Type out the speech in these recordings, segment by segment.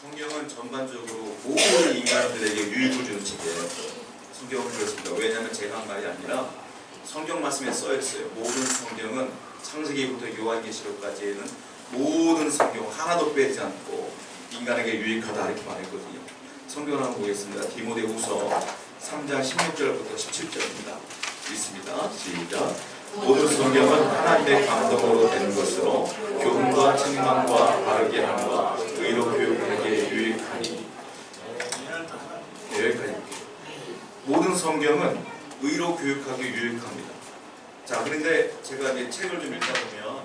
성경은 전반적으로 모든 인간들에게 유익을 주는 책이에요. 성경은 그렇습니다. 왜냐하면 제가 한 말이 아니라 성경 말씀에 써있어요. 모든 성경은 창세기부터 요한계시록까지는 모든 성경 하나도 빼지 않고 인간에게 유익하다 이렇게 말했거든요. 성경을 한번 보겠습니다. 디모데후서 3장 16절부터 17절입니다. 읽습니다. 시작. 모든 성경은 하나님의 감동으로 된 것으로 교훈과 책망과 바르게 함과 의로 교육하기에 유익하니. 여기까지. 모든 성경은 의로 교육하기에 유익합니다. 자, 그런데 제가 이제 책을 좀 읽다 보면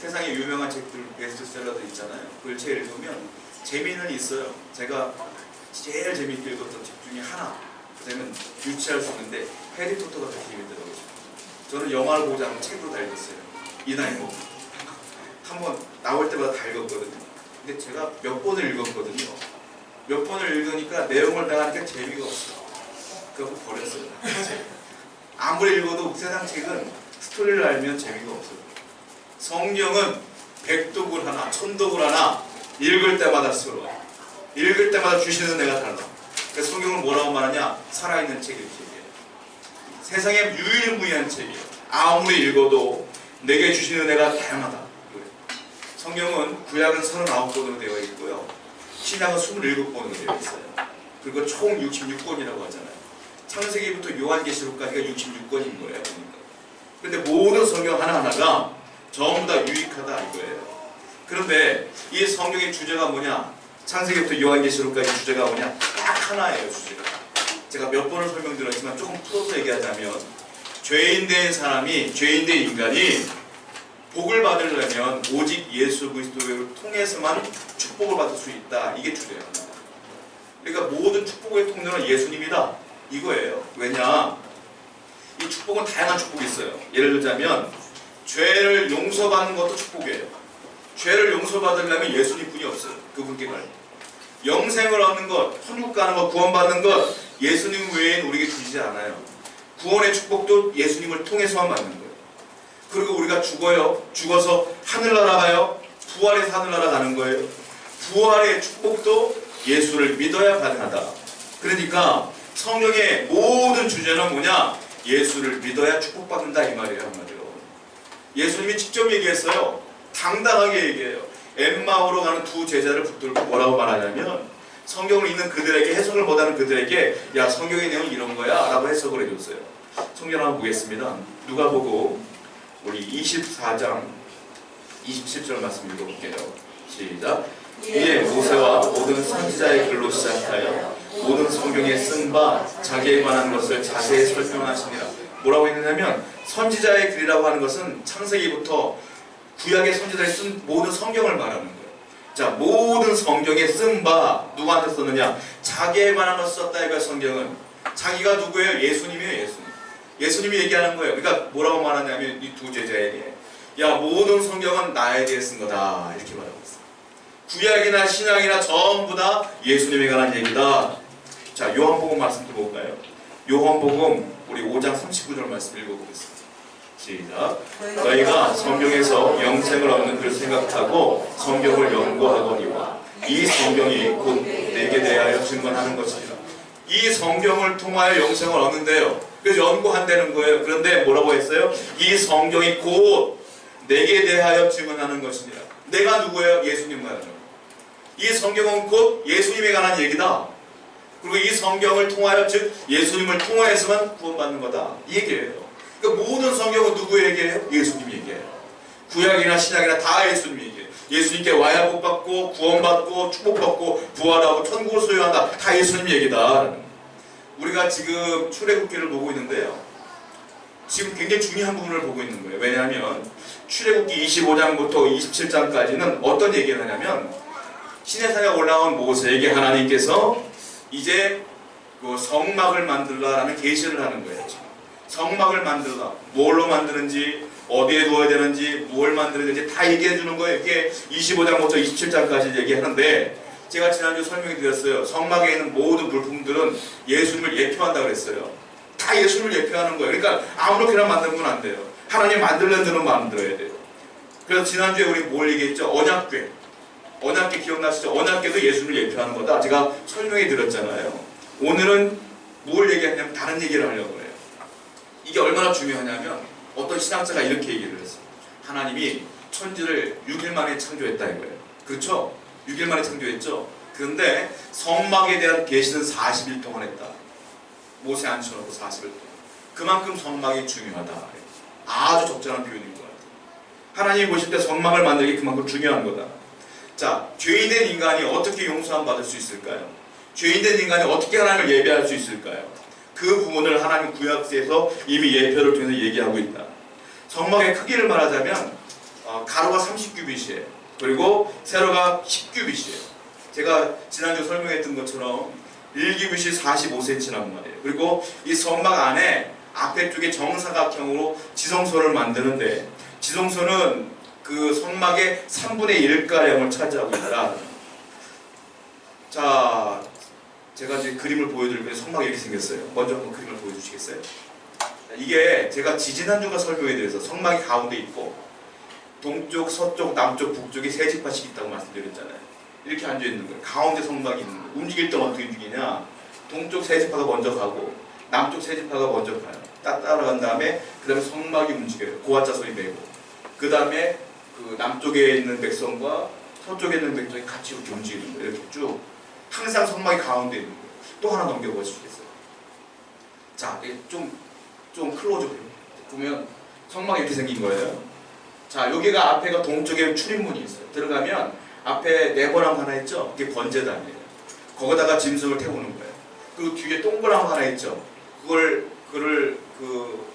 세상에 유명한 책들 베스트셀러들 있잖아요. 그걸 책 읽으면 재미는 있어요. 제가 제일 재미있게 읽었던 책 중에 하나, 그다음에 유치할 수 있는데 해리포터가 되게 재밌더라고요. 저는 영화를 보지 않고 책으로 다 읽었어요. 이 나이 먹고 한번 나올 때마다 다 읽었거든요. 근데 제가 몇 번을 읽었거든요. 몇 번을 읽으니까 내용을 다 하니까 재미가 없어요. 그래서 버렸어요. 아무리 읽어도 세상 책은 스토리를 알면 재미가 없어요. 성경은 백독을 하나, 천독을 하나 읽을 때마다 새로워요. 읽을 때마다 주시는 내가 달라. 그래서 성경은 뭐라고 말하냐? 살아있는 책이에요. 세상에 유일무이한 책이에요. 아무리 읽어도 내게 주시는 은혜가 다양하다. 성경은 구약은 39권으로 되어 있고요. 신약은 27권으로 되어 있어요. 그리고 총 66권이라고 하잖아요. 창세기부터 요한계시록까지가 66권인 거예요. 그런데 모든 성경 하나하나가 전부 다 유익하다 이거예요. 그런데 이 성경의 주제가 뭐냐? 창세기부터 요한계시록까지 주제가 뭐냐? 딱 하나예요. 주제가. 제가 몇 번을 설명드렸지만 조금 풀어서 얘기하자면 죄인된 사람이, 죄인된 인간이 복을 받으려면 오직 예수 그리스도를 통해서만 축복을 받을 수 있다. 이게 주제예요. 그러니까 모든 축복의 통로는 예수님이다. 이거예요. 왜냐? 이 축복은 다양한 축복이 있어요. 예를 들자면 죄를 용서받는 것도 축복이에요. 죄를 용서받으려면 예수님뿐이 없어요. 그분께 가요. 영생을 얻는 것, 천국 가는 것, 구원받는 것 예수님 외에는 우리에게 주시지 않아요. 구원의 축복도 예수님을 통해서만 받는 거예요. 그리고 우리가 죽어요. 죽어서 하늘나라 가요. 부활해서 하늘나라 가는 거예요. 부활의 축복도 예수를 믿어야 가능하다. 그러니까 성경의 모든 주제는 뭐냐? 예수를 믿어야 축복받는다 이 말이에요. 한마디로. 예수님이 직접 얘기했어요. 당당하게 얘기해요. 엠마오로 가는 두 제자를 붙들고 뭐라고 말하냐면 성경을 읽는 그들에게, 해석을 못하는 그들에게 야 성경의 내용은 이런 거야 라고 해석을 해줬어요. 성경 한번 보겠습니다. 누가복음 우리 24장 27절 말씀 읽어볼게요. 시작. 이에 모세와 모든 선지자의 글로 시작하여 모든 성경에 쓴 바 자기에 관한 것을 자세히 설명하시니라. 뭐라고 했느냐면 선지자의 글이라고 하는 것은 창세기부터 구약의 선지자들이 쓴 모든 성경을 말하는 거예요. 자, 모든 성경에 쓴 바 누구한테 썼느냐? 자기에 관한 것을 썼다 이거야. 성경은 자기가 누구예요? 예수님이에요. 예수님. 예수님이 얘기하는 거예요. 그러니까 뭐라고 말하냐면 이 두 제자에게 야 모든 성경은 나에 대해 쓴 거다 이렇게 말하고 있어요. 구약이나 신약이나 전부 다 예수님에 관한 얘기다. 자, 요한복음 말씀 좀 볼까요? 요한복음 우리 5장 39절 말씀 읽어보겠습니다. 시작. 너희가 성경에서 영생을 얻는 줄 생각하고 성경을 연구하거니와 이 성경이 곧 내게 대하여 증언하는 것이니라. 이 성경을 통하여 영생을 얻는데요. 그래서 연구한다는 거예요. 그런데 뭐라고 했어요? 이 성경이 곧 내게 대하여 증언하는 것이니라. 내가 누구예요? 예수님 말하는 거예요. 이 성경은 곧 예수님에 관한 얘기다. 그리고 이 성경을 통하여, 즉 예수님을 통하여서만 구원받는 거다. 이 얘기예요. 그러니까 모든 성경은 누구 얘기예요? 예수님 얘기예요. 구약이나 신약이나 다 예수님 얘기예요. 예수님께 와야 복받고 구원받고 축복받고 부활하고 천국을 소유한다. 다 예수님 얘기다. 우리가 지금 출애굽기를 보고 있는데요. 지금 굉장히 중요한 부분을 보고 있는 거예요. 왜냐하면 출애굽기 25장부터 27장까지는 어떤 얘기를 하냐면 시내산에 올라온 모세에게 하나님께서 이제 그 성막을 만들라라는 계시를 하는 거예요. 성막을 만들라. 뭘로 만드는지, 어디에 두어야 되는지, 뭘 만들어야 되는지 다 얘기해 주는 거예요. 이게 25장부터 27장까지 얘기하는데 제가 지난주 설명해 드렸어요. 성막에 있는 모든 물품들은 예수님을 예표한다고 그랬어요. 다 예수님을 예표하는 거예요. 그러니까 아무렇게나 만들면 안 돼요. 하나님 만들려는 대로 만들어야 돼요. 그래서 지난주에 우리 뭘 얘기했죠? 언약궤. 언약궤 기억나시죠? 언약궤도 예수를 예표하는 거다. 제가 설명해 드렸잖아요. 오늘은 뭘 얘기하냐면 다른 얘기를 하려고 해요. 이게 얼마나 중요하냐면 어떤 신학자가 이렇게 얘기를 했어요. 하나님이 천지를 6일 만에 창조했다 이거예요. 그렇죠? 6일 만에 창조했죠? 그런데 성막에 대한 계시는 40일 동안 했다. 모세 앉혀놓고 40일 동안. 그만큼 성막이 중요하다. 아주 적절한 표현인 것 같아요. 하나님이 보실 때 성막을 만들기 그만큼 중요한 거다. 자, 죄인된 인간이 어떻게 용서함 받을 수 있을까요? 죄인된 인간이 어떻게 하나님을 예배할 수 있을까요? 그 부분을 하나님 구약시에서 이미 예표를 통해서 얘기하고 있다. 성막의 크기를 말하자면 가로가 30규빗이에요. 그리고 세로가 10규빗이에요. 제가 지난주 설명했던 것처럼 1규빗이 45cm란 말이에요. 그리고 이 성막 안에 앞에 쪽에 정사각형으로 지성소를 만드는데 지성소는 그 성막의 3분의 1가량을 차지하고 있다. 자, 제가 이제 그림을 보여드리면 성막이 이렇게 생겼어요. 먼저 한번 그림을 보여주시겠어요? 이게 제가 지지난주가 설명해드려서 성막이 가운데 있고 동쪽, 서쪽, 남쪽, 북쪽이 세 지파씩 있다고 말씀드렸잖아요. 이렇게 앉아있는 거예요. 가운데 성막이 있는 거예요. 움직일 때 어떻게 움직이냐? 동쪽 세 지파가 먼저 가고 남쪽 세 지파가 먼저 가요. 따라간 다음에 그 다음에 성막이 움직여요. 고화자 소리 내고 그 다음에 그 남쪽에 있는 백성과 서쪽에 있는 백성이 같이 이렇게 움직이는 거예요. 이렇게 쭉 항상 성막이 가운데 있는 거예요. 또 하나 넘겨보시겠어요? 자, 좀 클로즈업 보면 성막이 이렇게 생긴 거예요. 자, 여기가 앞에가 동쪽에 출입문이 있어요. 들어가면 앞에 네모난 하나 있죠? 이게 번제단이에요. 거기다가 짐승을 태우는 거예요. 그리고 뒤에 동그란 하나 있죠? 그걸 그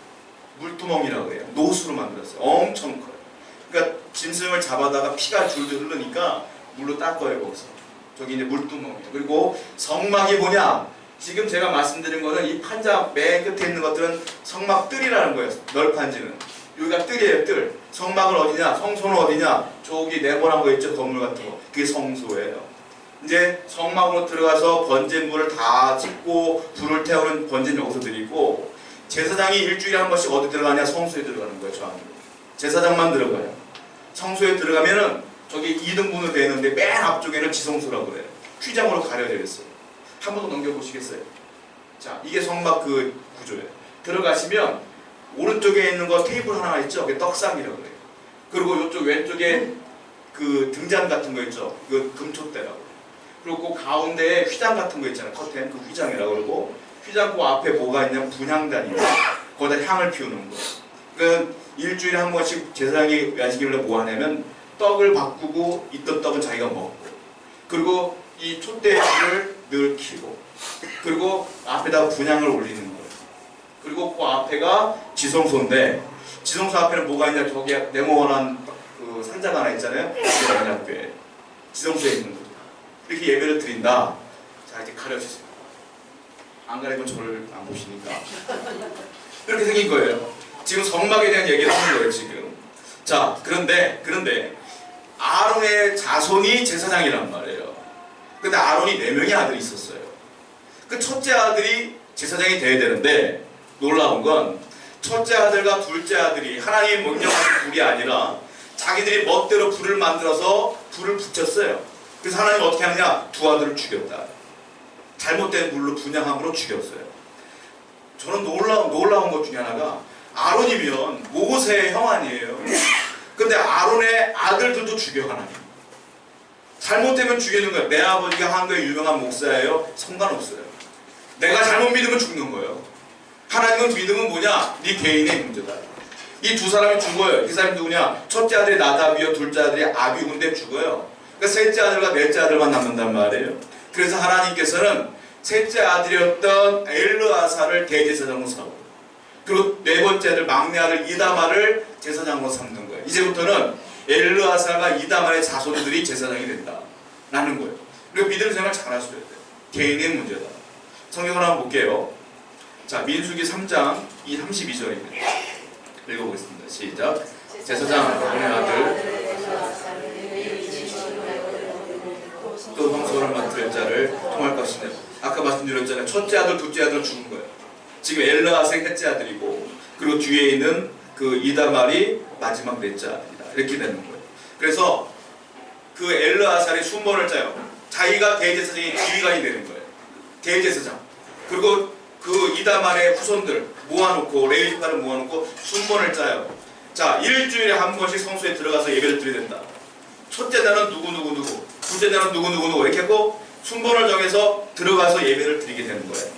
물두멍이라고 해요. 노수로 만들었어요. 엄청 커요. 그러니까 짐승을 잡아다가 피가 줄줄 흐르니까 물로 닦아요. 거기서. 저기 이제 물두멍이에요. 그리고 성막이 뭐냐? 지금 제가 말씀드린 거는 이 판자 맨 끝에 있는 것들은 성막 뜰이라는 거예요. 널판지는. 여기가 뜰이에요. 뜰. 성막은 어디냐? 성소는 어디냐? 저기 네모난 거 있죠? 건물 같은 거. 그게 성소예요. 이제 성막으로 들어가서 번제물을 다 짓고 불을 태우는 번제는 여기서 드리고 제사장이 일주일에 한 번씩 어디 들어가냐? 성소에 들어가는 거예요. 저 안으로. 제사장만 들어가요. 성소에 들어가면은 저기 2등분으로 되어 있는데 맨 앞쪽에는 지성소라고 그래요. 휘장으로 가려져 있어요. 한 번 더 넘겨보시겠어요? 자, 이게 성막 그 구조예요. 들어가시면 오른쪽에 있는 거 테이블 하나 있죠? 그게 떡상이라고 그래요. 그리고 이쪽 왼쪽에 그 등잔 같은 거 있죠? 그 금촛대라고. 그리고 그 가운데에 휘장 같은 거 있잖아요. 커튼, 그 휘장이라고 그러고 휘장 그 앞에 뭐가 있냐면 분향단이에요. 거기다 향을 피우는 거예요. 그러니까 일주일에 한 번씩 제사장이 야식일로 뭐 하냐면 떡을 바꾸고 있던 떡은 자기가 먹고 그리고 이 촛대를 늘 켜고 그리고 앞에다가 분향을 올리는 거예요. 그리고 그 앞에가 지성소인데 지성소 앞에는 뭐가 있냐? 저기 네모난 그 산자가 하나 있잖아요. 그게 지성소에 있는 거예요. 이렇게 예배를 드린다. 자, 이제 가려주세요. 안 가리면 저를 안 보시니까 이렇게 생긴 거예요. 지금 성막에 대한 얘기를 하는 거예요. 지금. 자, 그런데 아론의 자손이 제사장이란 말이에요. 근데 아론이 4명의 아들이 있었어요. 그 첫째 아들이 제사장이 돼야 되는데 놀라운 건 첫째 아들과 둘째 아들이 하나님의 명령하신 불이 아니라 자기들이 멋대로 불을 만들어서 불을 붙였어요. 그래서 하나님 어떻게 하느냐? 두 아들을 죽였다. 잘못된 불로 분향함으로 죽였어요. 저는 놀라운 것 중에 하나가 아론이면 모세의 형 아니에요. 근데 아론의 아들들도 죽여 하나님. 잘못되면 죽이는 거예요. 내 아버지가 한국의 유명한 목사예요. 상관없어요. 내가 잘못 믿으면 죽는 거예요. 하나님은 믿음은 뭐냐? 네 개인의 문제다. 이 두 사람이 죽어요. 이 사람이 누구냐? 첫째 아들이 나답이요, 둘째 아들이 아비후인데 죽어요. 그러니까 셋째 아들과 넷째 아들만 남는단 말이에요. 그래서 하나님께서는 셋째 아들이었던 엘르아사를 대제사장으로 삼고 그리고 네 번째 아들 막내 아들 이다말을 제사장으로 삼는 거예요. 이제부터는 엘르아사가 이다말의 자손들이 제사장이 된다 라는 거예요. 그리고 믿음 생활 잘 하셔야 돼요. 개인의 문제다. 성경을 한번 볼게요. 자, 민수기 3장 32절입니다. 읽어보겠습니다. 시작. 제사장 아론의 아들 또 형소를 맡을 자를 통할 것이네. 아까 말씀드렸잖아요. 첫째 아들, 둘째 아들은 죽은 거예요. 지금 엘르아사의 셋째 아들이고 그리고 뒤에 있는 그 이다말이 마지막 넷째 아들이다. 이렇게 되는 거예요. 그래서 그 엘르아살이 순번을 짜요. 자기가 대제사장의 지휘관이 되는 거예요. 대제사장. 그리고 그 이다말의 후손들 모아놓고 레위 지파를 모아놓고 순번을 짜요. 자, 일주일에 한 번씩 성소에 들어가서 예배를 드려야 된다. 첫째 날은 누구누구누구, 둘째 날은 누구누구누구 이렇게 하고 순번을 정해서 들어가서 예배를 드리게 되는 거예요.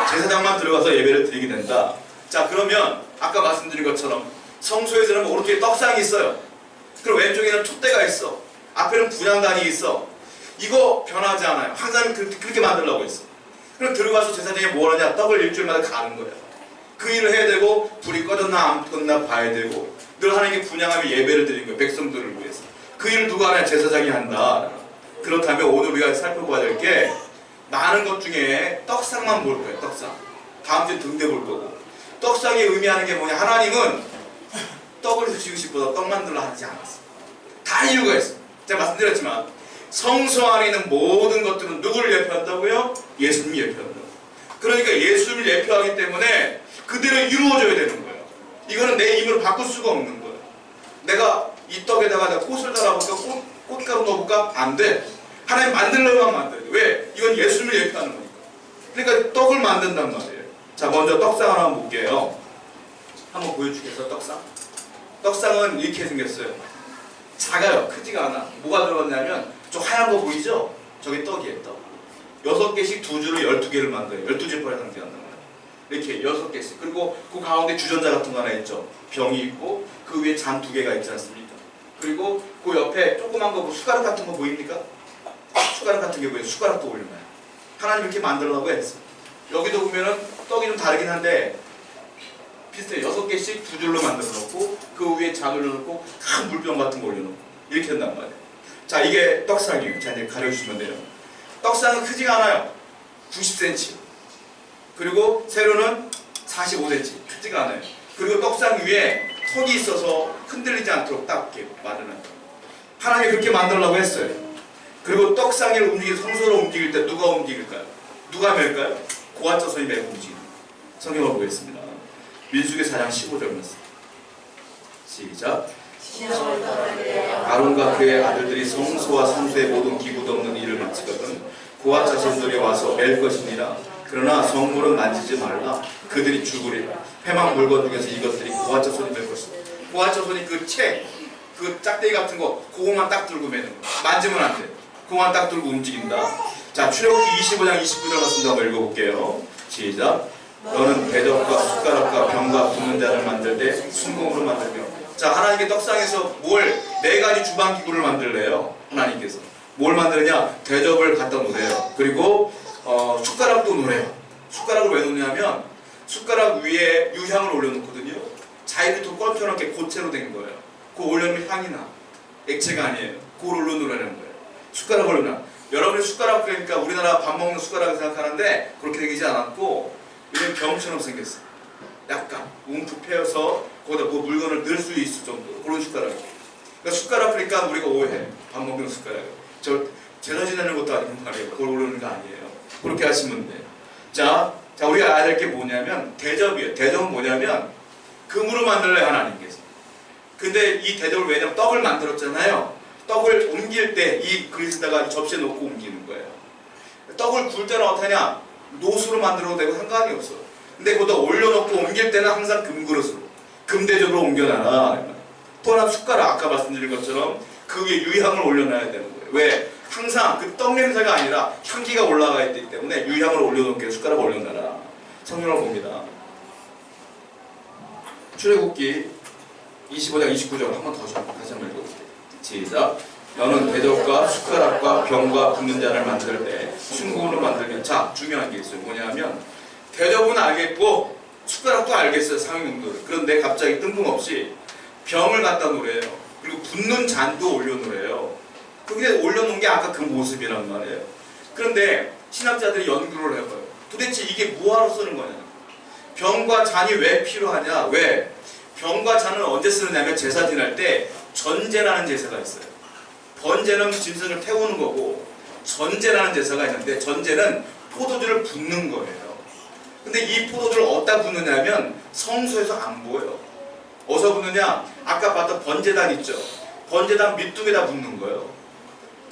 제사장만 들어가서 예배를 드리게 된다. 자, 그러면 아까 말씀드린 것처럼 성소에서는 오른쪽에 떡상이 있어요. 그리고 왼쪽에는 촛대가 있어. 앞에는 분향단이 있어. 이거 변하지 않아요. 항상 그렇게 만들려고 했어. 그럼 들어가서 제사장이 뭘 하냐? 떡을 일주일마다 가는 거예요. 그 일을 해야 되고 불이 꺼졌나 안 꺼졌나 봐야 되고 늘 하나님께 분향하며 예배를 드리는 거예요. 백성들을 위해서. 그 일을 누가 하냐? 제사장이 한다. 그렇다면 오늘 우리가 살펴봐야 될 게 많은 것 중에 떡상만 볼 거예요. 떡상. 다음 주에 등대 볼 거고. 떡상이 의미하는 게 뭐냐? 하나님은 떡을 드시고 싶어서 떡 만들라 하지 않았어. 다 이유가 있어. 제가 말씀드렸지만 성소 안에 있는 모든 것들은 누구를 예표한다고요? 예수님이 예표한다고. 그러니까 예수님을 예표하기 때문에 그대로 이루어져야 되는 거예요. 이거는 내 힘으로 바꿀 수가 없는 거예요. 내가 이 떡에다가 내가 꽃을 달아볼까? 꽃가루 넣어볼까? 안 돼. 하나님 만들려면 만들어야 돼. 왜? 이건 예수님을 예표하는 거니까. 그러니까 떡을 만든단 말이에요. 자, 먼저 떡상 하나 한번 볼게요. 한번 보여주겠어, 떡상? 떡상은 이렇게 생겼어요. 작아요. 크지가 않아. 뭐가 들어갔냐면 저 하얀 거 보이죠? 저게 떡이에요. 떡. 6개씩 두 줄을 12개를 만들어요. 12지파를 상징한단 말이에요. 이렇게 6개씩. 그리고 그 가운데 주전자 같은 거 하나 있죠. 병이 있고 그 위에 잔 2개가 있지 않습니까? 그리고 그 옆에 조그만 거 숟가락 같은 거 보입니까? 숟가락 같은 게 보여요. 숟가락도 올려놔요. 하나님 이렇게 만들라고 했어. 여기도 보면은 떡이 좀 다르긴 한데 비슷해요. 6개씩 두 줄로 만들어 놓고 그 위에 잔을 넣고 큰 물병 같은 거 올려놓고 이렇게 한단 말이에요. 자, 이게 떡상이에요. 자, 이제 가려주시면 돼요. 떡상은 크지가 않아요. 90cm. 그리고 세로는 45cm. 크지가 않아요. 그리고 떡상 위에 턱이 있어서 흔들리지 않도록 딱 이렇게 마련한 거예요. 하나님이 그렇게 만들려고 했어요. 그리고 떡상을 성소로 움직일 때 누가 움직일까요? 누가 멜까요? 고아자손이 메고 움직이는 거예요. 성경을 보겠습니다. 민수기 4장 15절 말씀. 시작. 아론과 그의 아들들이 성소와 성소의 모든 기구도 없는 일을 마치거든 고아 자손들이 와서 맬 것이니라. 그러나 성물은 만지지 말라. 그들이 죽으리라. 회막 물건 중에서 이것들이 고아 자손이 될 것이다. 고아 자손이 그 책, 그 짝대기 같은 거 그거만 딱 들고 매는 거. 만지면 안 돼. 그거만 딱 들고 움직인다. 자, 출애굽기 25장 29절 말씀 한번 읽어볼게요. 시작. 너는 대접과 숟가락과 병과 붓는 잔을 만들 때 순금으로 만들며. 자, 하나님께 떡상에서 뭘 4가지 주방기구를 만들래요. 하나님께서 뭘 만드느냐? 대접을 갖다 놓으래요. 그리고 숟가락도 놓으래요. 숟가락을 왜 놓냐면 숟가락 위에 유향을 올려놓거든요. 자기들도 껄쩍하게 고체로 된 거예요. 그거 올려놓으면 향이 나. 액체가 아니에요. 그걸 올려놓으라는 거예요. 숟가락을 올려놔. 여러분이 숟가락 그러니까 우리나라 밥 먹는 숟가락을 생각하는데 그렇게 되지 않았고 이런 병처럼 생겼어요. 약간 움푹 패여서 거기다 뭐 물건을 넣을 수 있을 정도로 그런 숟가락이에요. 그러니까 숟가락 그러니까 우리가 오해해. 밥 먹는 숟가락. 저 제사 지내는 것도 아니고 말이에요. 그걸 올리는 거 아니에요. 그렇게 하시면 돼요. 자, 우리가 알아야 될 게 뭐냐면 대접이에요. 대접은 뭐냐면 금으로 만들래요, 하나님께서. 근데 이 대접을 왜냐면 떡을 만들었잖아요. 떡을 옮길 때 이 그릇에다가 접시에 놓고 옮기는 거예요. 떡을 굴 때는 어떠냐? 노수로 만들어도 되고 상관이 없어. 근데 그것도 올려놓고 옮길 때는 항상 금그릇으로, 금대접으로 옮겨놔라. 또 하나 숟가락, 아까 말씀드린 것처럼 그 위에 유향을 올려놔야 되는 거예요. 왜? 항상 그 떡 냄새가 아니라 향기가 올라가 있기 때문에 유향을 올려놓게 숟가락을 올려놔라. 성경을 봅니다. 출애굽기 25장 29절 한 번 더 다시 한번 읽어볼게요. 시작. 너는 대접과 숟가락과 병과 붓는 잔을 만들 때 순금으로 만들면. 자, 중요한 게 있어요. 뭐냐면 대접은 알겠고 숟가락도 알겠어요. 상용용도를. 그런데 갑자기 뜬금없이 병을 갖다 놓으래요. 그리고 붓는 잔도 올려놓으래요. 그게 올려놓은 게 아까 그 모습이란 말이에요. 그런데 신학자들이 연구를 해봐요. 도대체 이게 뭐하러 쓰는 거냐. 병과 잔이 왜 필요하냐. 왜? 병과 잔을 언제 쓰느냐면 제사 지낼 때 전제라는 제사가 있어요. 번제는 짐승을 태우는 거고 전제라는 제사가 있는데 전제는 포도주를 붓는 거예요. 근데 이 포도주를 어디다 붓느냐면 성소에서 안 보여요. 어디서 붓느냐? 아까 봤던 번제단 있죠. 번제단 밑둥에다 붓는 거예요.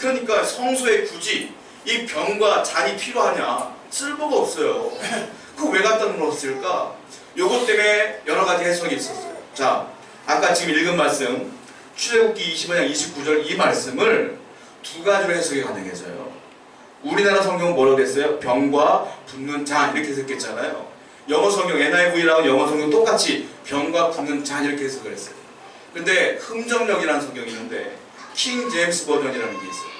그러니까 성소에 굳이 이 병과 잔이 필요하냐? 쓸모가 없어요. 그거 왜 갖다 놓았을까? 요것 때문에 여러 가지 해석이 있었어요. 자, 아까 지금 읽은 말씀 출애굽기 25장 29절 이 말씀을 두 가지로 해석이 가능해져요. 우리나라 성경은 뭐라고 했어요? 병과 붓는 잔 이렇게 해석했잖아요. 영어 성경 NIV라고 영어 성경 똑같이 병과 붓는 잔 이렇게 해석을 했어요. 근데 흠정역이라는 성경이 있는데 킹 제임스 버전이라는 게 있어요.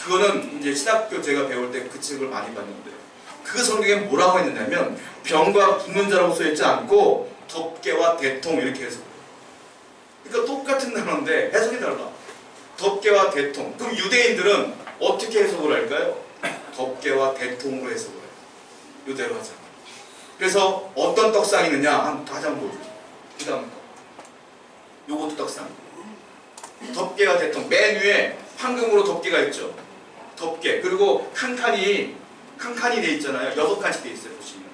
그거는 이제 신학교 제가 배울 때 그 책을 많이 봤는데 그 성경에 뭐라고 했느냐면 병과 붓는 자라고 써있지 않고 덮개와 대통 이렇게 해석해요. 그러니까 똑같은 단어인데 해석이 달라. 덮개와 대통. 그럼 유대인들은 어떻게 해석을 할까요? 덮개와 대통으로 해석을 해요. 이대로 하잖아. 그래서 어떤 떡상이 있느냐? 다시 한번 보여줘요. 그 다음 거. 요것도 떡상. 덮개와 대통. 맨 위에 황금으로 덮개가 있죠. 덮개. 그리고 칸칸이 돼 있잖아요. 6칸씩 돼 있어요. 보시면.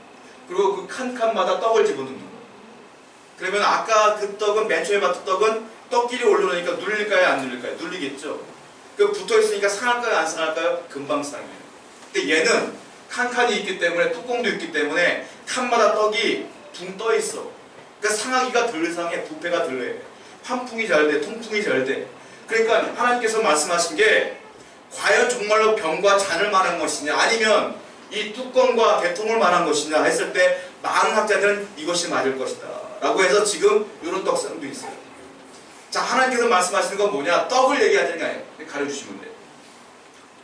그리고 그 칸칸마다 떡을 집어넣는 거예요. 그러면 아까 그 떡은 맨 처음에 봤던 떡은 떡끼리 올려놓으니까 눌릴까요? 안 눌릴까요? 눌리겠죠. 그 붙어있으니까 상할까요? 안 상할까요? 금방 상해요. 근데 얘는 칸칸이 있기 때문에 뚜껑도 있기 때문에 칸마다 떡이 붕 떠 있어. 그러니까 상하기가 덜 상해. 부패가 덜 해. 환풍이 잘 돼. 통풍이 잘 돼. 그러니까 하나님께서 말씀하신 게 과연 정말로 병과 잔을 말한 것이냐 아니면 이 뚜껑과 대통을 말한 것이냐 했을 때 많은 학자들은 이것이 맞을 것이다 라고 해서 지금 이런 떡상도 있어요. 자, 하나님께서 말씀하시는 건 뭐냐? 떡을 얘기하는 게 아니에요. 가려주시면 돼요.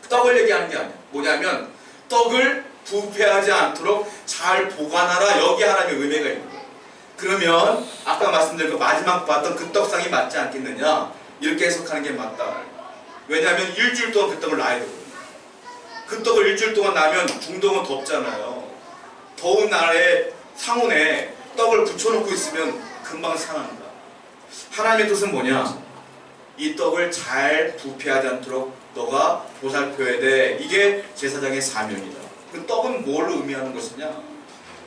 떡을 얘기하는 게 아니에요. 뭐냐면 떡을 부패하지 않도록 잘 보관하라. 여기 하나님의 의미가 있는 거예요. 그러면 아까 말씀드린 그 마지막 봤던 그 떡상이 맞지 않겠느냐? 이렇게 해석하는 게 맞다. 왜냐하면 일주일 동안 그 떡을 놔야 되거든요. 그 떡을 일주일 동안 놔면 중동은 덥잖아요. 더운 날에 상온에 떡을 붙여놓고 있으면 금방 상한다. 하나님의 뜻은 뭐냐? 이 떡을 잘 부패하지 않도록 너가 보살펴야 돼. 이게 제사장의 사명이다. 그 떡은 뭘 의미하는 것이냐?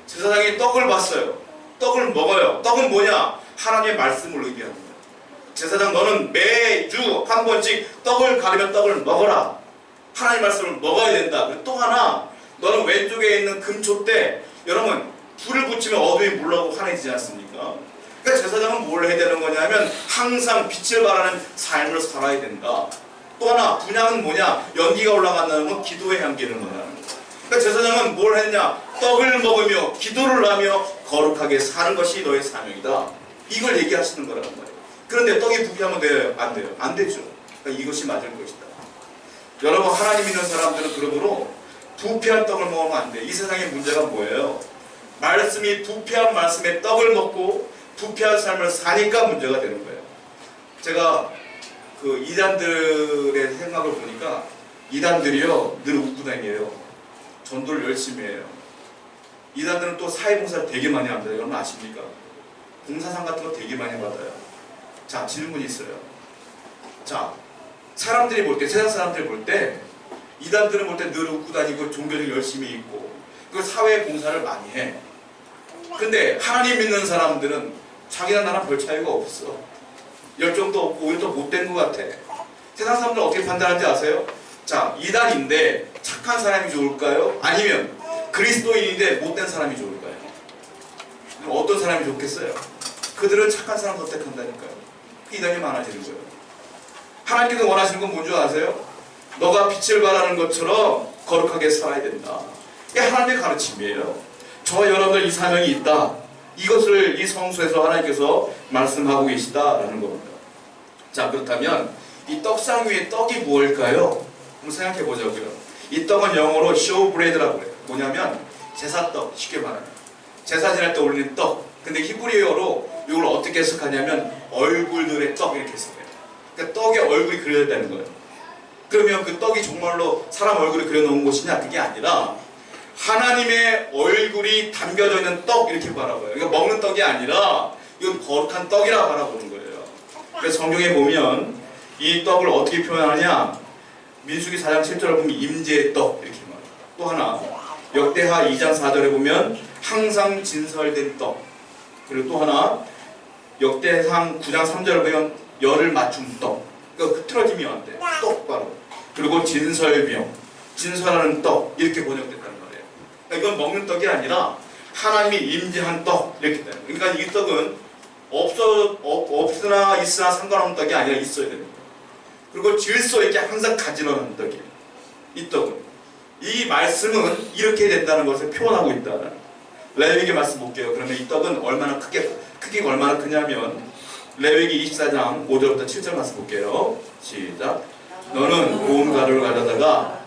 제사장이 떡을 봤어요. 떡을 먹어요. 떡은 뭐냐? 하나님의 말씀을 의미하는 거야. 제사장 너는 매주 한 번씩 떡을 가리면 떡을 먹어라. 하나님 말씀을 먹어야 된다. 그리고 또 하나, 너는 왼쪽에 있는 금촛대, 여러분 불을 붙이면 어둠이 물러가고 환해지지 않습니까? 그러니까 제사장은 뭘 해야 되는 거냐면 항상 빛을 발하는 삶을 살아야 된다. 또 하나, 분향은 뭐냐? 연기가 올라간다는 건 기도의 향기를 말하는 거야. 그러니까 제사장은 뭘 했냐? 떡을 먹으며 기도를 하며 거룩하게 사는 것이 너의 사명이다. 이걸 얘기하시는 거란 말이에요. 그런데 떡이 부패하면 돼요? 안 돼요? 안 되죠. 그러니까 이것이 맞을 것이다. 여러분, 하나님 믿는 사람들은 그러므로 부패한 떡을 먹으면 안 돼. 이 세상의 문제가 뭐예요? 말씀이 부패한 말씀에 떡을 먹고 부패한 삶을 사니까 문제가 되는 거예요. 제가 그 이단들의 생각을 보니까 이단들이요 늘 웃고 다녀요. 전도를 열심히 해요. 이단들은 또 사회봉사를 되게 많이 합니다. 여러분 아십니까? 봉사상 같은 거 되게 많이 받아요. 자, 질문이 있어요. 자, 사람들이 볼 때, 세상 사람들이 볼 때 이단들은 볼 때 늘 웃고 다니고 종교를 열심히 있고 그 사회 봉사를 많이 해. 근데 하나님 믿는 사람들은 자기랑 나랑 별 차이가 없어. 열정도 없고 오히려 더 못된 것 같아. 세상 사람들 어떻게 판단하는지 아세요? 자, 이단인데 착한 사람이 좋을까요? 아니면 그리스도인인데 못된 사람이 좋을까요? 그럼 어떤 사람이 좋겠어요? 그들은 착한 사람 선택한다니까요. 이단이 많아지는 거예요. 하나님께서 원하시는 건 뭔지 아세요? 너가 빛을 발하는 것처럼 거룩하게 살아야 된다. 이게 하나님의 가르침이에요. 저와 여러분들 이 사명이 있다. 이것을 이 성수에서 하나님께서 말씀하고 계시다라는 겁니다. 자, 그렇다면 이 떡상 위에 떡이 무엇일까요? 한번 생각해 보자고요. 이 떡은 영어로 showbread라고 해요. 뭐냐면 제사떡, 쉽게 말하면 제사 지낼 때 올리는 떡. 근데 히브리어로 이걸 어떻게 해석하냐면 얼굴들의 떡 이렇게 해석해요. 그러니까 떡에 얼굴이 그려졌다는 거예요. 그러면 그 떡이 정말로 사람 얼굴이 그려놓은 것이냐? 그게 아니라 하나님의 얼굴이 담겨져 있는 떡 이렇게 바라봐요. 이거 먹는 떡이 아니라 이건 거룩한 떡이라 바라보는 거예요. 그래서 성경에 보면 이 떡을 어떻게 표현하냐? 민수기 4장 7절에 보면 임재의 떡 이렇게 말해요. 또 하나 역대하 2장 4절에 보면 항상 진설된 떡. 그리고 또 하나 역대상 9장 3절에 보면 열을 맞춘 떡. 그러니까 흐트러짐이 안 돼. 똑바로. 그리고 진설병, 진설하는 떡 이렇게 번역됐다는 말이에요. 그러니까 이건 먹는 떡이 아니라 하나님이 임재한 떡 이렇게 돼요. 그러니까 이 떡은 없으나 있으나 상관없는 떡이 아니라 있어야 됩니다. 그리고 질서 있게 항상 가지런한 떡이에요. 이 떡은. 이 말씀은 이렇게 된다는 것을 표현하고 있다는. 레위기 말씀 볼게요. 그러면 이 떡은 얼마나 크기가 얼마나 크냐면 레위기 24장 5절부터 7절 말씀 볼게요. 시작. 너는 고운 가루를 가져다가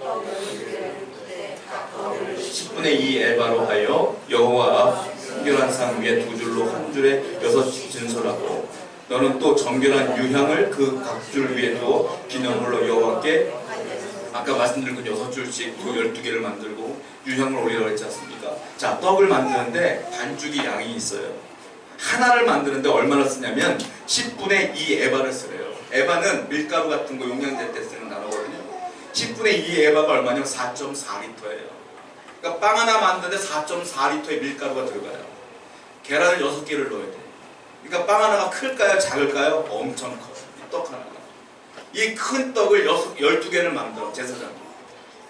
10분의 2 에바로 하여 여호와 정결한 상 위에 두 줄로 한 줄에 6진설하고 너는 또 정결한 유향을 그 각 줄 위에 두어 기념물로 여호와께 아까 말씀드린 그 6줄씩 12개를 만들고 유향을 올리라고 했지 않습니까? 자, 떡을 만드는데 반죽이 양이 있어요. 하나를 만드는데 얼마나 쓰냐면 10분의 2 에바를 쓰래요. 에바는 밀가루 같은 거 용량제 때 쓰는 단어거든요. 10분의 2 에바가 얼마냐면 4.4리터예요. 그러니까 빵 하나 만드는데 4.4리터의 밀가루가 들어가요. 계란을 6개를 넣어야 돼요. 그러니까 빵 하나가 클까요? 작을까요? 엄청 커요. 이 떡 하나가. 이 큰 떡을 12개를 만들어, 제사장이.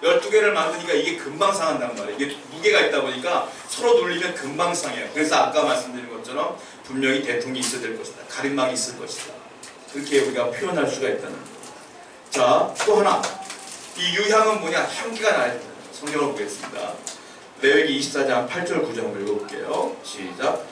12개를 만드니까 이게 금방 상한단 말이에요. 이게 무게가 있다 보니까 서로 눌리면 금방 상해요. 그래서 아까 말씀드린 것처럼 분명히 대통령이 있어야 될 것이다. 가림막이 있을 것이다. 그렇게 우리가 표현할 수가 있다는 거예요. 자, 또 하나. 이 유향은 뭐냐? 향기가 나야 된다. 성경을 보겠습니다. 레위기 24장 8절 9절 한번 읽어볼게요. 시작.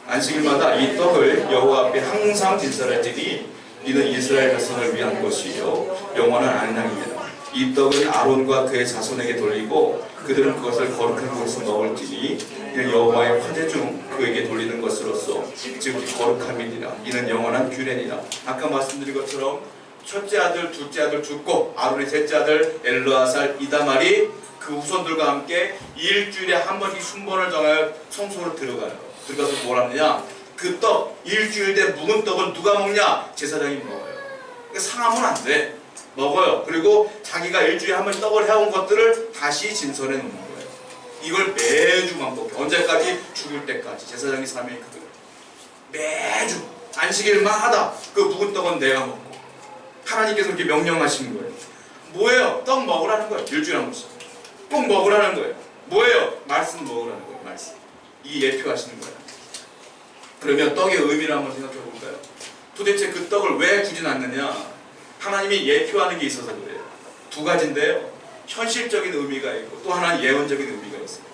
안식일마다 이 떡을 여호와 앞에 항상 진설할지니 이는 이스라엘 백성을 위한 것이요 영원한 안양입니다. 이 떡은 아론과 그의 자손에게 돌리고 그들은 그것을 거룩한 곳에서 먹을지니 이는 여호와의 화제 중 그에게 돌리는 것으로서 즉 거룩함이니라. 이는 영원한 규례니라. 아까 말씀드린 것처럼 첫째 아들, 둘째 아들 죽고 아론의 셋째 아들 엘르아살, 이다말이 그 후손들과 함께 일주일에 한 번씩 순번을 정하여 성소로 들어가요. 들어가서 뭘 하느냐? 그 떡, 일주일 된 묵은 떡을 누가 먹냐? 제사장이 먹어요. 그러니까 상하면 안 돼. 먹어요. 그리고 자기가 일주일에 한 번 떡을 해온 것들을 다시 진설해 놓는 거예요. 이걸 매주만 먹게. 언제까지? 죽을 때까지. 제사장이 사명이 그거예요. 매주 안식일마다 그 묵은 떡은 내가 먹고 하나님께서 이렇게 명령하시는 거예요. 뭐예요? 떡 먹으라는 거예요. 일주일에 한 번씩. 꼭 먹으라는 거예요. 뭐예요? 말씀 먹으라는 거예요. 말씀. 이 예표하시는 거예요. 그러면 떡의 의미를 한번 생각해 볼까요? 도대체 그 떡을 왜 주진 않느냐? 하나님이 예표하는 게 있어서 그래요. 두 가지인데요. 현실적인 의미가 있고 또 하나는 예언적인 의미가 있어요.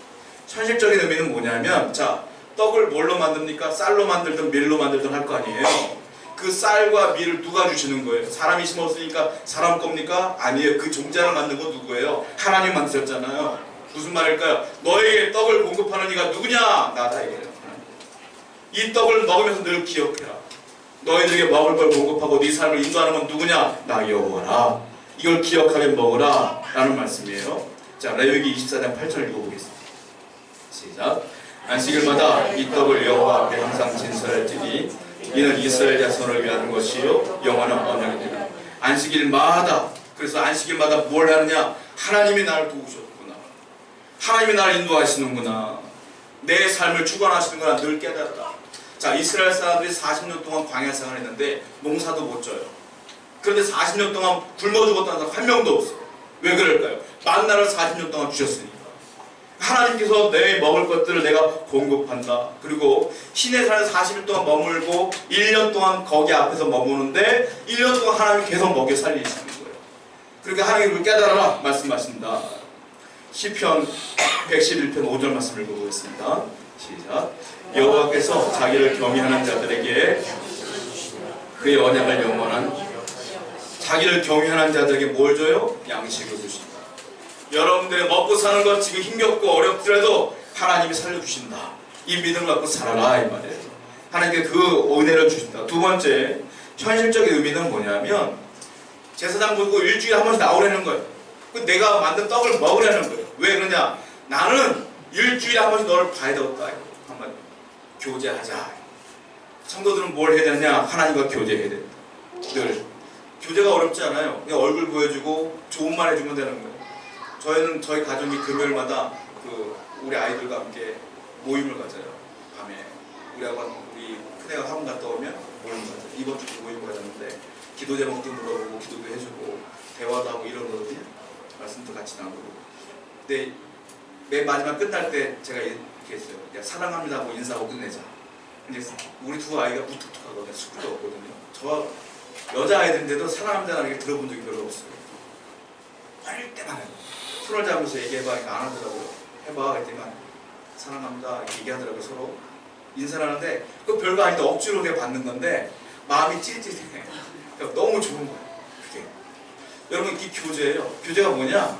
현실적인 의미는 뭐냐면 자, 떡을 뭘로 만듭니까? 쌀로 만들든 밀로 만들든 할 거 아니에요. 그 쌀과 밀을 누가 주시는 거예요? 사람이 심었으니까 사람 겁니까? 아니에요. 그 종자를 만든 건 누구예요? 하나님 만드셨잖아요. 무슨 말일까요? 너에게 떡을 공급하는 이가 누구냐? 나다 이거예요. 이 떡을 먹으면서 늘 기억해라. 너희들에게 먹을 걸 공급하고 네 삶을 인도하는 건 누구냐? 나 여호와라. 이걸 기억하며 먹으라 라는 말씀이에요. 자, 레위기 24장 8절 읽어보겠습니다. 시작. 안식일마다 이 떡을 여호와 앞에 항상 진설할지니 이는 이스라엘 자손을 위한 것이요 영원한 언약이니라. 안식일마다. 그래서 안식일마다 뭘 하느냐? 하나님이 나를 도우셨구나. 하나님이 나를 인도하시는구나. 내 삶을 주관하시는구나. 늘 깨달아라. 자, 이스라엘 사람들이 40년 동안 광야 생활을 했는데 농사도 못 져요. 그런데 40년 동안 굶어 죽었다는 사람 한 명도 없어요. 왜 그럴까요? 만나를 40년 동안 주셨으니까. 하나님께서 내 먹을 것들을 내가 공급한다. 그리고 시내산에 40일 동안 머물고 1년 동안 거기 앞에서 머무는데 1년 동안 하나님이 계속 먹여 살리시는 거예요. 그러니까 하나님을 깨달아라 말씀하신다. 시편 111편 5절 말씀 읽어보겠습니다. 시작. 여호와께서 자기를 경외하는 자들에게 그의 언약을 영원한 자기를 경외하는 자들에게 뭘 줘요? 양식을 주신다. 여러분들의 먹고 사는 것 지금 힘겹고 어렵더라도 하나님이 살려주신다. 이 믿음을 갖고 살아라 이 말이에요. 하나님께 그 은혜를 주신다. 두 번째 현실적인 의미는 뭐냐면 제사장 보고 일주일에 한 번씩 나오라는 거예요. 내가 만든 떡을 먹으라는 거예요. 왜 그러냐? 나는 일주일에 한 번씩 너를 봐야 되겠다. 한번 교제하자. 성도들은 뭘 해야 되느냐? 하나님과 교제해야 된다. 늘 교제가 어렵지 않아요. 그냥 얼굴 보여주고 좋은 말 해주면 되는 거예요. 저희는 저희 가족이 금요일마다 우리 아이들과 함께 모임을 가져요. 밤에 우리 큰애가 학원 갔다 오면 모임을 가져요. 이번 주도 모임을 가졌는데 기도 제목도 물어보고 기도도 해주고 대화도 하고 이런 거거든요. 말씀도 같이 나누고. 근데 맨 마지막 끝날 때 제가 이렇게 했어요. 야, 사랑합니다 하고 인사하고 끝내자. 근데 우리 두 아이가 무뚝뚝하거든요. 숙구도 없거든요. 저 여자아이들인데도 사랑합니다라는 게 들어본 적이 별로 없어요. 화낼 때만 해요. 손을 잡으면서 얘기해봐. 그러니까 안 하더라고요. 해봐. 그랬더니만 사랑합니다 이렇게 얘기하더라고요. 서로 인사를 하는데 그 별거 아닌데 억지로 내가 받는 건데 마음이 찔찔해. 그러니까 너무 좋은 거예요. 그게. 여러분 이게 교제예요. 교제가 뭐냐?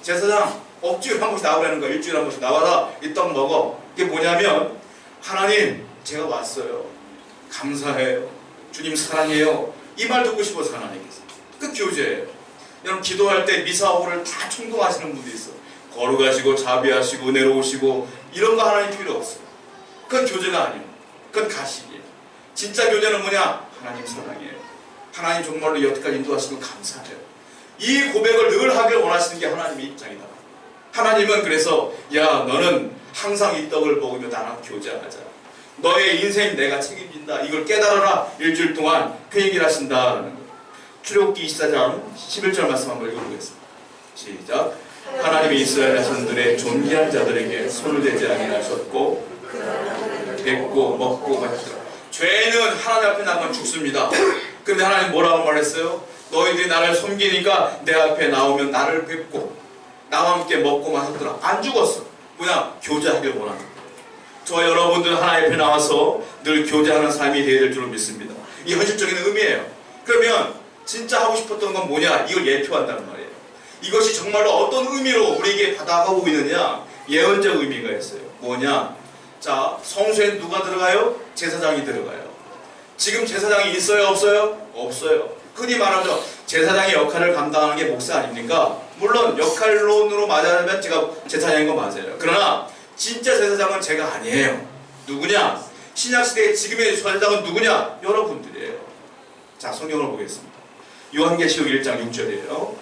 제사장 억지로 한 번씩 나오라는 거야. 일주일에 한 번씩 나와라. 이 떡 먹어. 이게 뭐냐면 하나님 제가 왔어요. 감사해요. 주님 사랑해요. 이 말 듣고 싶어서 하나님께서. 그 교제예요. 여러분 기도할 때 미사오를 다 충동하시는 분도 있어. 거룩하시고 자비하시고 은혜로우시고 이런 거 하나님 필요 없어요. 그건 교제가 아니에요. 그건 가식이에요. 진짜 교제는 뭐냐? 하나님 사랑해요. 하나님 정말로 여태까지 인도하시고 감사해요. 이 고백을 늘 하길 원하시는 게 하나님의 입장이다. 하나님은 그래서 야 너는 항상 이 떡을 먹으며 나랑 교제하자. 너의 인생 내가 책임진다. 이걸 깨달아라. 일주일 동안 그 얘기를 하신다는 거예요. 출애굽기 24장 11절 말씀 한번 읽어보겠습니다. 시작. 하나님이 이스라엘 자손들의 존귀한 자들에게 손을 대지 아니하셨고 뵙고 먹고 마시더라. 죄는 하나님 앞에 나면 죽습니다. 근데 하나님 뭐라고 말했어요? 너희들이 나를 섬기니까 내 앞에 나오면 나를 뵙고 나와 함께 먹고 마셨더라. 안 죽었어. 뭐냐? 교제하길 원하는 거예요. 저 여러분들 하나님 앞에 나와서 늘 교제하는 삶이 되어야 될 줄로 믿습니다. 이 현실적인 의미예요. 그러면 진짜 하고 싶었던 건 뭐냐? 이걸 예표한다는 말이에요. 이것이 정말로 어떤 의미로 우리에게 다가가고 있느냐? 예언적 의미가 있어요. 뭐냐? 자, 성소에 누가 들어가요? 제사장이 들어가요. 지금 제사장이 있어요? 없어요? 없어요. 흔히 말하죠. 제사장의 역할을 감당하는 게 목사 아닙니까? 물론 역할론으로 말하면 제가 제사장인 거 맞아요. 그러나 진짜 제사장은 제가 아니에요. 누구냐? 신약시대의 지금의 제사장은 누구냐? 여러분들이에요. 자, 성경을 보겠습니다. 요한계시록 1장 6절이에요.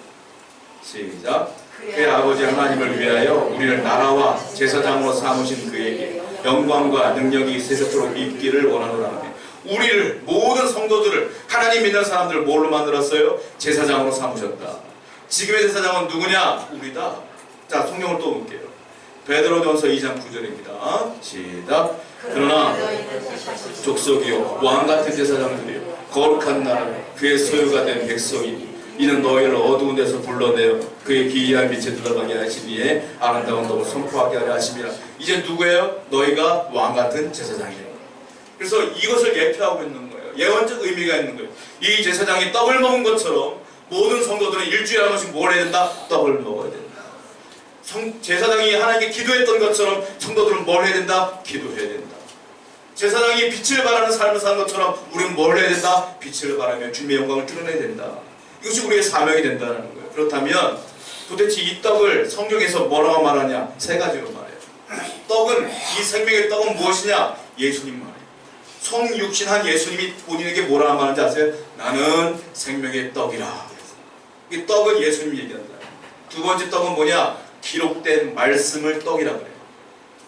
시작. 그의 아버지 하나님을 위하여 우리를 나라와 제사장으로 삼으신 그에게 영광과 능력이 세세토록 있기를 원하노라. 우리를 모든 성도들을 하나님 믿는 사람들을 뭘로 만들었어요? 제사장으로 삼으셨다. 지금의 제사장은 누구냐? 우리다. 자, 성경을 또 볼게요. 베드로전서 2장 9절입니다. 시작. 그러나 족속이요 왕같은 제사장들이요 거룩한 나라 그의 소유가 된 백성이니 이는 너희를 어두운 데서 불러내어 그의 기이한 빛에 들어가게 하시니에 아름다운 떡을 선포하게 하려 하심이라. 이제 누구예요? 너희가 왕같은 제사장이에요. 그래서 이것을 예표하고 있는 거예요. 예언적 의미가 있는 거예요. 이 제사장이 떡을 먹은 것처럼 모든 성도들은 일주일에 한 번씩 뭘 해야 된다? 떡을 먹어야 된다. 제사장이 하나님께 기도했던 것처럼 성도들은 뭘 해야 된다? 기도해야 된다. 제사장이 빛을 발하는 삶을 사는 것처럼 우리는 뭘 해야 된다? 빛을 발하며 주님의 영광을 드러내야 된다. 이것이 우리의 사명이 된다는 거예요. 그렇다면 도대체 이 떡을 성경에서 뭐라고 말하냐? 세 가지로 말해요. 떡은, 이 생명의 떡은 무엇이냐? 예수님 말이에요. 성육신한 예수님이 본인에게 뭐라고 말하는지 아세요? 나는 생명의 떡이라. 이 떡은 예수님이 얘기한다. 두 번째 떡은 뭐냐? 기록된 말씀을 떡이라 그래요.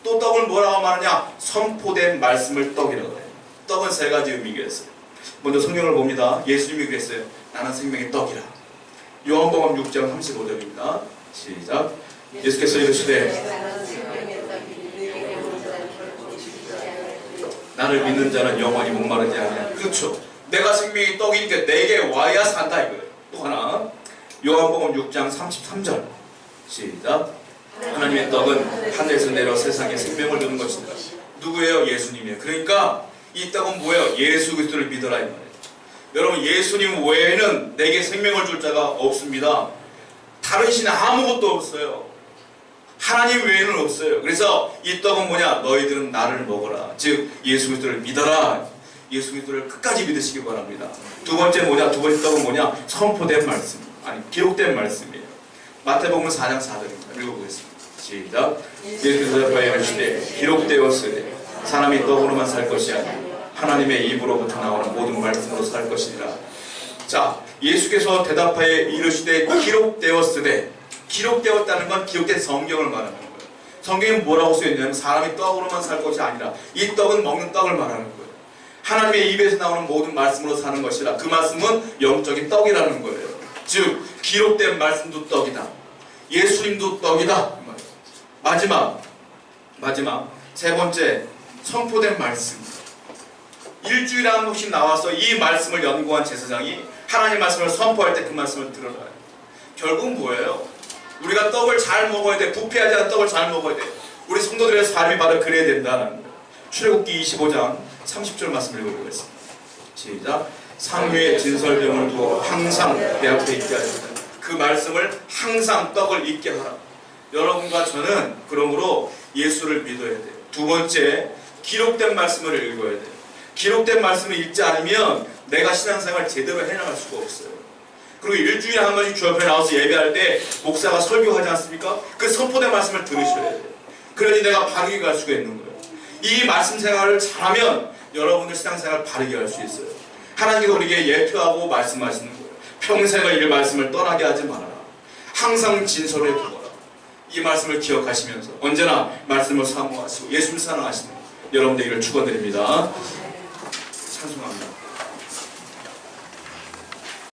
또 떡을 뭐라고 말하냐? 선포된 말씀을 떡이라 그래요. 떡은 세 가지 의미가 있어요. 먼저 성경을 봅니다. 예수님이 그랬어요. 나는 생명의 떡이라. 요한복음 6장 35절입니다. 시작. 예수께서 이르시되 나를 믿는 자는 영원히 목마르지 아니하리라. 그렇죠. 내가 생명의 떡이니까 내게 와야 산다 이거예요. 또 하나 요한복음 6장 33절 시작. 하나님의 떡은 하늘에서 내려 세상에 생명을 주는 것이다. 누구예요? 예수님이에요. 그러니까 이 떡은 뭐예요? 예수 그리스도를 믿어라 이 말이에요. 여러분 예수님 외에는 내게 생명을 줄 자가 없습니다. 다른 신은 아무것도 없어요. 하나님 외에는 없어요. 그래서 이 떡은 뭐냐? 너희들은 나를 먹어라. 즉 예수 그리스도를 믿어라. 예수 그리스도를 끝까지 믿으시기 바랍니다. 두 번째 뭐냐? 두 번째 떡은 뭐냐? 선포된 말씀. 아니 기록된 말씀이에요. 마태복음 4장 4절입니다. 읽어보겠습니다. 시작. 예수께서 대답하여 이르시되 기록되었으되 사람이 떡으로만 살 것이 아니라 하나님의 입으로부터 나오는 모든 말씀으로 살 것이니라. 자, 예수께서 대답하여 이르시되 기록되었으되, 기록되었다는 건 기록된 성경을 말하는 거예요. 성경에 뭐라고 써있냐면 사람이 떡으로만 살 것이 아니라 이 떡은 먹는 떡을 말하는 거예요. 하나님의 입에서 나오는 모든 말씀으로 사는 것이라. 그 말씀은 영적인 떡이라는 거예요. 즉 기록된 말씀도 떡이다. 예수님도 떡이다. 마지막 세 번째, 선포된 말씀. 일주일에 한 번씩 나와서 이 말씀을 연구한 제사장이 하나님 말씀을 선포할 때 그 말씀을 들어라. 결국은 뭐예요? 우리가 떡을 잘 먹어야 돼. 부패하지 않은 떡을 잘 먹어야 돼. 우리 성도들의 삶이 바로 그래야 된다는 거예요. 출애굽기 25장 30절 말씀 읽어보겠습니다. 시작. 상류에 진설병을 두어 항상 내 앞에 있게 하였다. 그 말씀을 항상 떡을 잊게 하라. 여러분과 저는 그러므로 예수를 믿어야 돼요. 두 번째, 기록된 말씀을 읽어야 돼요. 기록된 말씀을 읽지 않으면 내가 신앙생활 제대로 해나갈 수가 없어요. 그리고 일주일에 한 번씩 주 앞에 나와서 예배할 때 목사가 설교하지 않습니까? 그 선포된 말씀을 들으셔야 돼요. 그러니 내가 바르게 갈 수가 있는 거예요. 이 말씀 생활을 잘하면 여러분들 신앙생활을 바르게 할 수 있어요. 하나님께서 우리에게 예표하고 말씀하시는 거예요. 평생을 이 말씀을 떠나게 하지 말아라. 항상 진설해 두거라. 이 말씀을 기억하시면서 언제나 말씀을 사모하시고 예수를 사랑하시는 여러분 되기를 축원드립니다. 찬송합니다.